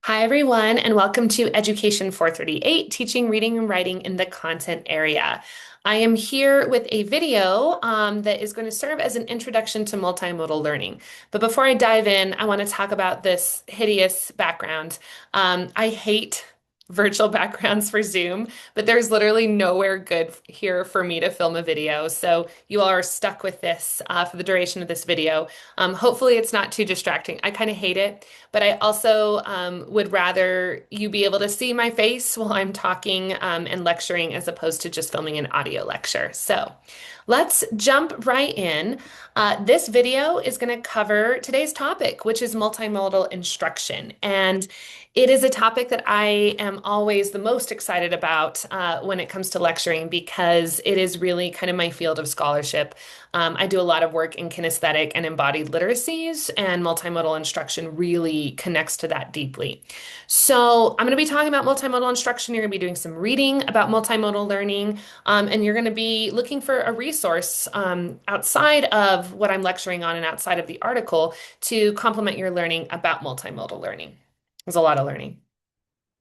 Hi, everyone, and welcome to Education 438, Teaching Reading and Writing in the Content Area. I am here with a video that is going to serve as an introduction to multimodal learning. But before I dive in, I want to talk about this hideous background. I hate virtual backgrounds for Zoom, but there's literally nowhere good here for me to film a video. So you all are stuck with this for the duration of this video. Hopefully it's not too distracting. I kind of hate it. But I also would rather you be able to see my face while I'm talking and lecturing as opposed to just filming an audio lecture. So let's jump right in. This video is going to cover today's topic, which is multimodal instruction. And it is a topic that I am always the most excited about when it comes to lecturing because it is really kind of my field of scholarship. I do a lot of work in kinesthetic and embodied literacies, and multimodal instruction really connects to that deeply. So, I'm going to be talking about multimodal instruction. You're going to be doing some reading about multimodal learning, and you're going to be looking for a resource outside of what I'm lecturing on and outside of the article to complement your learning about multimodal learning. There's a lot of learning.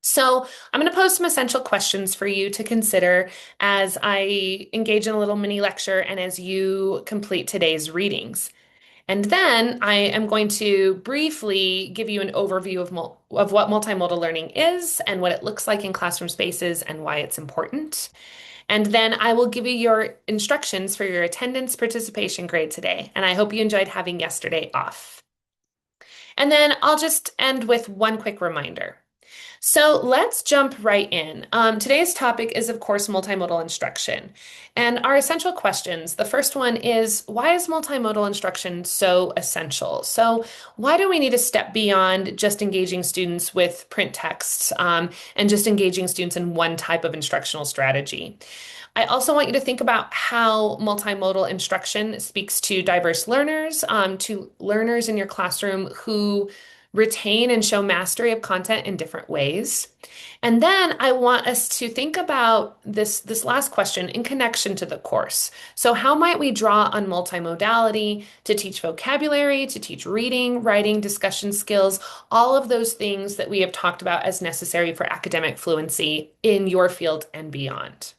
So, I'm going to pose some essential questions for you to consider as I engage in a little mini lecture and as you complete today's readings. And then I am going to briefly give you an overview of what multimodal learning is and what it looks like in classroom spaces and why it's important. And then I will give you your instructions for your attendance participation grade today. And I hope you enjoyed having yesterday off. And then I'll just end with one quick reminder. So let's jump right in. Today's topic is, of course, multimodal instruction. And our essential questions, the first one is, why is multimodal instruction so essential? So why do we need to step beyond just engaging students with print texts and just engaging students in one type of instructional strategy? I also want you to think about how multimodal instruction speaks to diverse learners, to learners in your classroom who retain and show mastery of content in different ways. And then I want us to think about this last question in connection to the course. So how might we draw on multimodality to teach vocabulary, to teach reading, writing, discussion skills, all of those things that we have talked about as necessary for academic fluency in your field and beyond.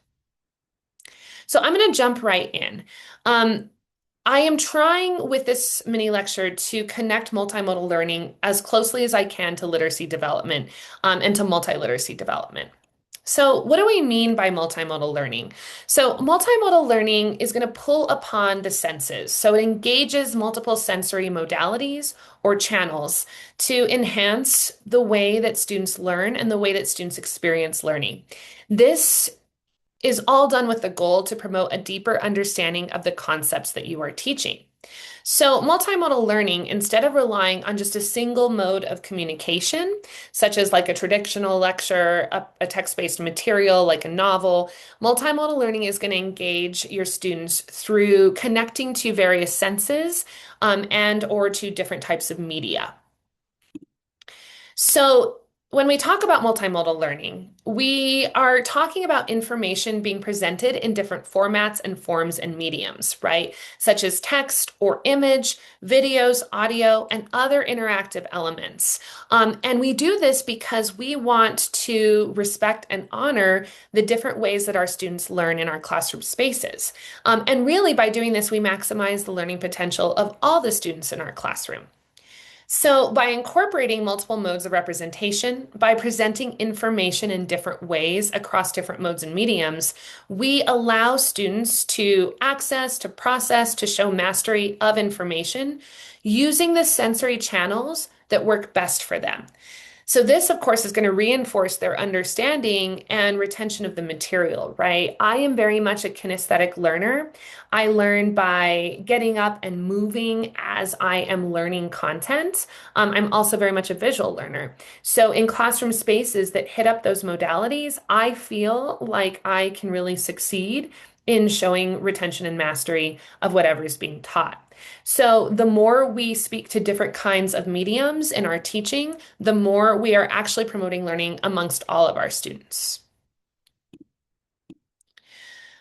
So I'm going to jump right in. I am trying with this mini lecture to connect multimodal learning as closely as I can to literacy development and to multiliteracy development. So, what do we mean by multimodal learning? So, multimodal learning is going to pull upon the senses. So, it engages multiple sensory modalities or channels to enhance the way that students learn and the way that students experience learning. This is all done with the goal to promote a deeper understanding of the concepts that you are teaching. So, multimodal learning, instead of relying on just a single mode of communication, such as like a traditional lecture, a text-based material like a novel, multimodal learning is going to engage your students through connecting to various senses and or to different types of media. So, when we talk about multimodal learning, we are talking about information being presented in different formats and forms and mediums, right? Such as text or image, videos, audio, and other interactive elements. And we do this because we want to respect and honor the different ways that our students learn in our classroom spaces. And really, by doing this, we maximize the learning potential of all the students in our classroom. So, by incorporating multiple modes of representation, by presenting information in different ways across different modes and mediums, we allow students to access, to process, to show mastery of information using the sensory channels that work best for them. So this, of course, is going to reinforce their understanding and retention of the material, right? I am very much a kinesthetic learner. I learn by getting up and moving as I am learning content. I'm also very much a visual learner. So in classroom spaces that hit up those modalities, I feel like I can really succeed in showing retention and mastery of whatever is being taught. So, the more we speak to different kinds of mediums in our teaching, the more we are actually promoting learning amongst all of our students.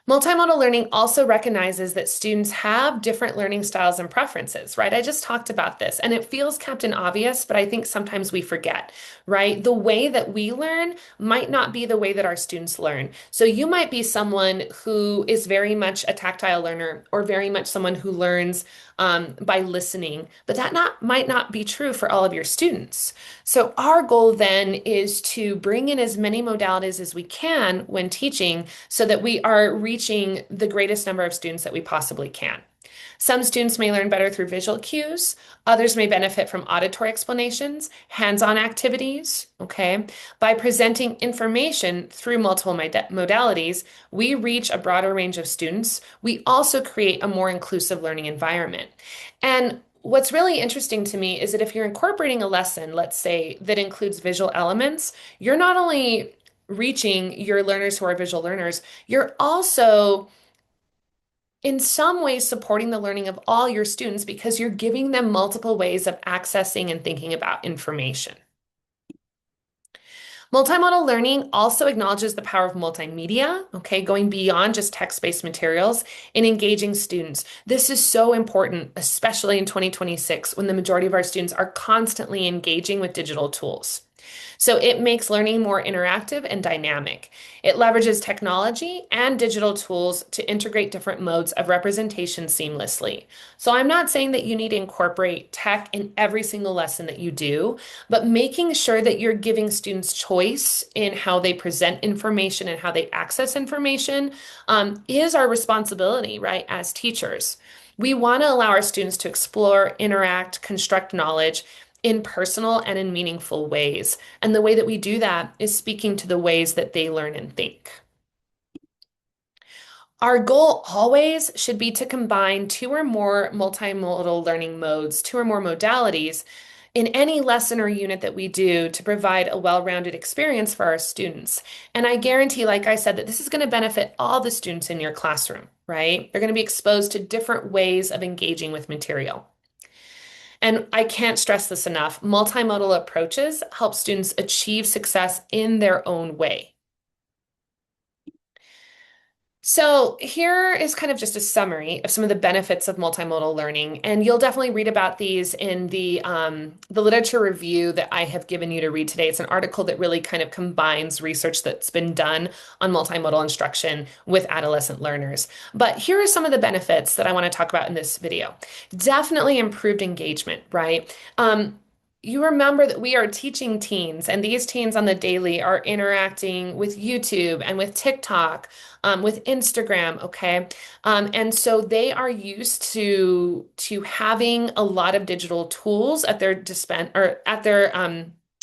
Multimodal learning also recognizes that students have different learning styles and preferences, right? I just talked about this and it feels Captain Obvious, but I think sometimes we forget, right? The way that we learn might not be the way that our students learn. So you might be someone who is very much a tactile learner or very much someone who learns by listening, but might not be true for all of your students. So our goal then is to bring in as many modalities as we can when teaching so that we are reaching the greatest number of students that we possibly can. Some students may learn better through visual cues. Others may benefit from auditory explanations, hands-on activities, okay? By presenting information through multiple modalities, we reach a broader range of students. We also create a more inclusive learning environment. And what's really interesting to me is that if you're incorporating a lesson, let's say, that includes visual elements, you're not only reaching your learners who are visual learners, you're also in some ways supporting the learning of all your students because you're giving them multiple ways of accessing and thinking about information. Multimodal learning also acknowledges the power of multimedia, okay, going beyond just text-based materials in engaging students. This is so important, especially in 2026, when the majority of our students are constantly engaging with digital tools. So it makes learning more interactive and dynamic. It leverages technology and digital tools to integrate different modes of representation seamlessly. So I'm not saying that you need to incorporate tech in every single lesson that you do, but making sure that you're giving students choice in how they present information and how they access information is our responsibility, right, as teachers. We want to allow our students to explore, interact, construct knowledge in personal and in meaningful ways. And the way that we do that is speaking to the ways that they learn and think. Our goal always should be to combine two or more multimodal learning modes, two or more modalities in any lesson or unit that we do to provide a well-rounded experience for our students. And I guarantee, like I said, that this is going to benefit all the students in your classroom, right? They're going to be exposed to different ways of engaging with material. And I can't stress this enough. Multimodal approaches help students achieve success in their own way. So here is kind of just a summary of some of the benefits of multimodal learning, and you'll definitely read about these in the literature review that I have given you to read today. It's an article that really kind of combines research that's been done on multimodal instruction with adolescent learners. But here are some of the benefits that I want to talk about in this video. Definitely improved engagement, right? You remember that we are teaching teens, and these teens on the daily are interacting with YouTube and with TikTok, with Instagram, okay? And so they are used to having a lot of digital tools at their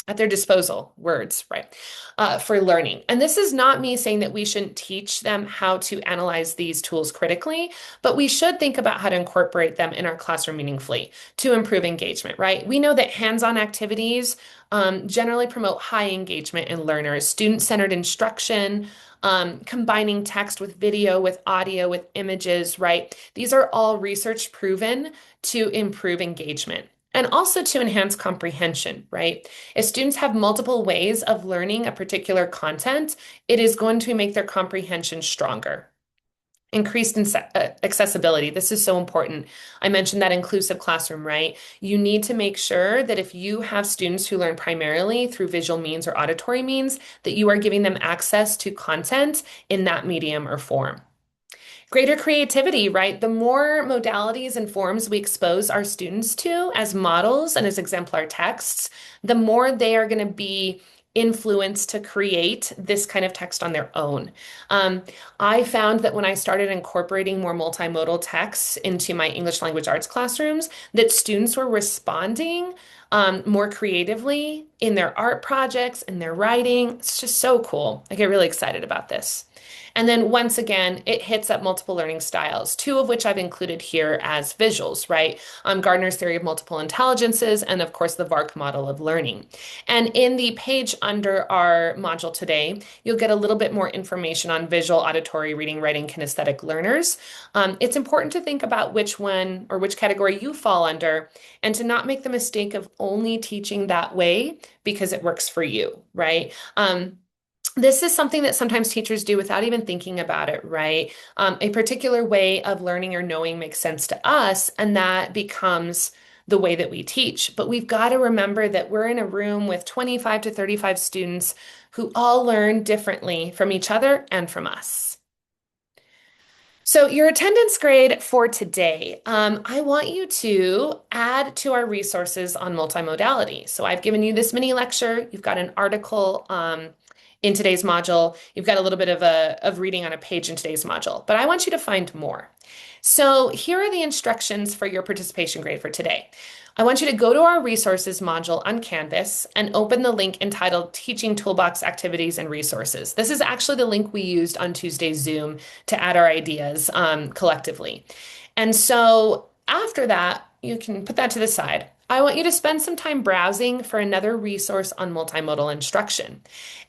at their disposal, words, right, for learning. And this is not me saying that we shouldn't teach them how to analyze these tools critically, but we should think about how to incorporate them in our classroom meaningfully to improve engagement, right? We know that hands-on activities generally promote high engagement in learners, student-centered instruction, combining text with video, with audio, with images, right? These are all research proven to improve engagement and also to enhance comprehension, right? If students have multiple ways of learning a particular content, it is going to make their comprehension stronger. Increased accessibility. This is so important. I mentioned that inclusive classroom, right? You need to make sure that if you have students who learn primarily through visual means or auditory means, that you are giving them access to content in that medium or form. Greater creativity, right? The more modalities and forms we expose our students to as models and as exemplar texts, the more they are going to be influenced to create this kind of text on their own. I found that when I started incorporating more multimodal texts into my English language arts classrooms, that students were responding more creatively in their art projects, in their writing. It's just so cool. I get really excited about this. And then once again, it hits up multiple learning styles, two of which I've included here as visuals, right? Gardner's theory of multiple intelligences, and of course, the VARK model of learning. And in the page under our module today, you'll get a little bit more information on visual, auditory, reading, writing, kinesthetic learners. It's important to think about which one or which category you fall under and to not make the mistake of only teaching that way because it works for you, right? This is something that sometimes teachers do without even thinking about it, right? A particular way of learning or knowing makes sense to us, and that becomes the way that we teach. But we've got to remember that we're in a room with 25 to 35 students who all learn differently from each other and from us. So, your attendance grade for today, I want you to add to our resources on multimodality. So, I've given you this mini lecture. You've got an article in today's module. You've got a little bit of reading on a page in today's module, but I want you to find more. So, here are the instructions for your participation grade for today. I want you to go to our resources module on Canvas and open the link entitled Teaching Toolbox Activities and Resources. This is actually the link we used on Tuesday's Zoom to add our ideas collectively. And so after that, you can put that to the side. I want you to spend some time browsing for another resource on multimodal instruction.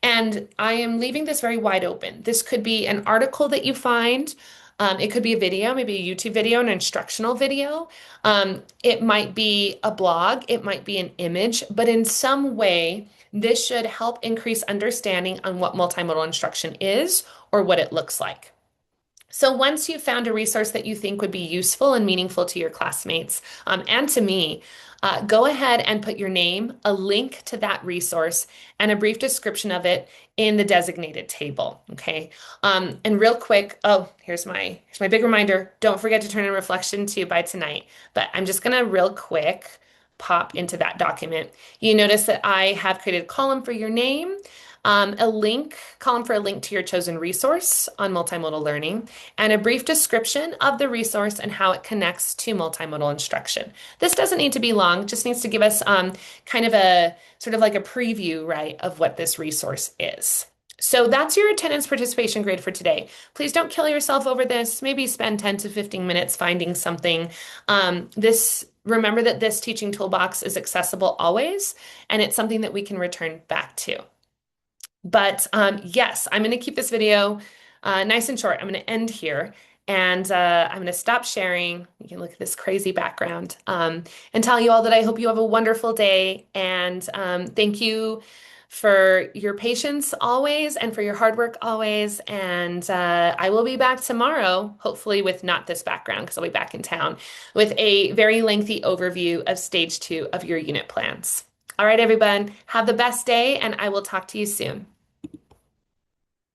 And I am leaving this very wide open. This could be an article that you find. It could be a video, maybe a YouTube video, an instructional video. It might be a blog, it might be an image, but in some way, this should help increase understanding on what multimodal instruction is or what it looks like. So once you've found a resource that you think would be useful and meaningful to your classmates and to me, go ahead and put your name, a link to that resource, and a brief description of it in the designated table. Okay. And real quick, oh, here's my big reminder. Don't forget to turn in reflection 2 by tonight. But I'm just gonna real quick pop into that document. You notice that I have created a column for your name, column for a link to your chosen resource on multimodal learning, and a brief description of the resource and how it connects to multimodal instruction. This doesn't need to be long, just needs to give us kind of a sort of like a preview, right, of what this resource is. So that's your attendance participation grade for today. Please don't kill yourself over this. Maybe spend 10 to 15 minutes finding something. Remember that this teaching toolbox is accessible always, and it's something that we can return back to. But yes, I'm going to keep this video nice and short. I'm going to end here and I'm going to stop sharing. You can look at this crazy background and tell you all that I hope you have a wonderful day. And thank you for your patience always and for your hard work always. And I will be back tomorrow, hopefully with not this background because I'll be back in town with a very lengthy overview of stage 2 of your unit plans. All right, everyone, have the best day and I will talk to you soon.